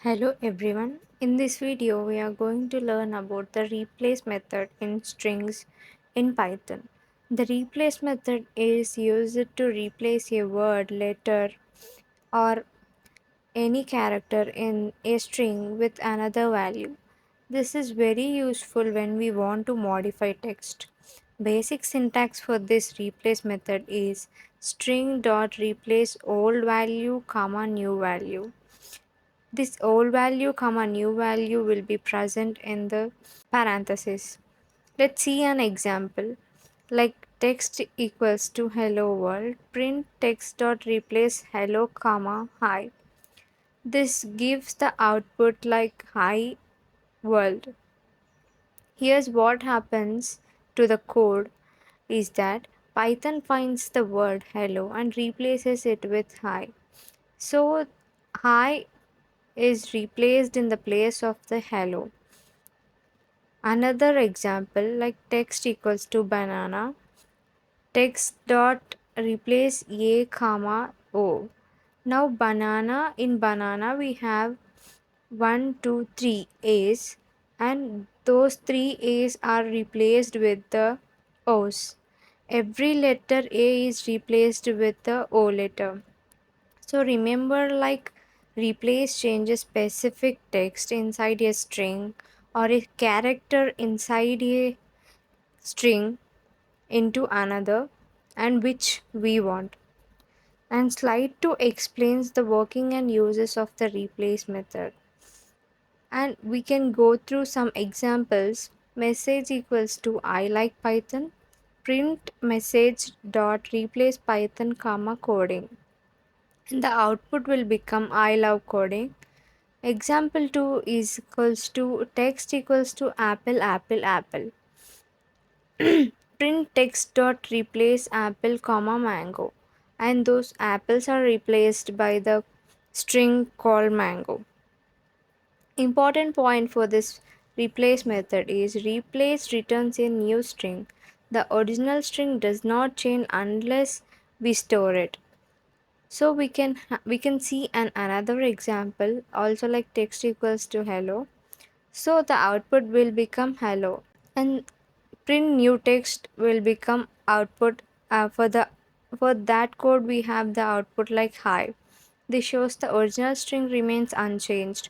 Hello everyone. In this video, we are going to learn about the replace method in strings in Python. The replace method is used to replace a word, letter, or any character in a string with another value. This is very useful when we want to modify text. Basic syntax for this replace method is string dot replace old value comma new value. This old value comma new value will be present in the parenthesis. Let's see an example. Like text equals to hello world, print text dot replace hello comma hi. This gives the output like hi world. Here's what happens to the code is that Python finds the word hello and replaces it with hi. So hi is replaced in the place of the hello. Another example like text equals to banana, text dot replace a comma o. Now banana we have 1, 2, 3 A's and those 3 A's are replaced with the O's. Every letter A is replaced with the O letter. So remember, like replace changes specific text inside a string or a character inside a string into another and which we want. And slide 2 explains the working and uses of the replace method. And we can go through some examples. Message equals to I like Python. Print message dot replace Python comma coding. And the output will become I love coding. Example 2 is equals to text equals to apple apple apple. Print text dot replace apple comma mango, and those apples are replaced by the string called mango. Important point for this replace method is replace returns a new string. The original string does not change unless we store it. So we can see another example also like text equals to hello. So the output will become hello and print new text will become output for that code we have the output like hi. This shows the original string remains unchanged.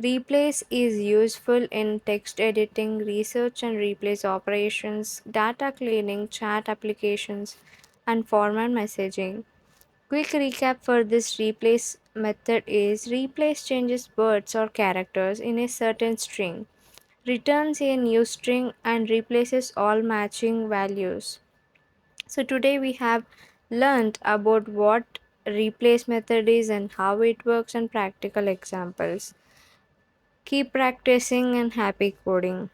Replace is useful in text editing, research and replace operations, data cleaning, chat applications, and format messaging. Quick recap for this replace method is replace changes words or characters in a certain string, returns a new string and replaces all matching values. So today we have learned about what replace method is and how it works and practical examples. Keep practicing and happy coding.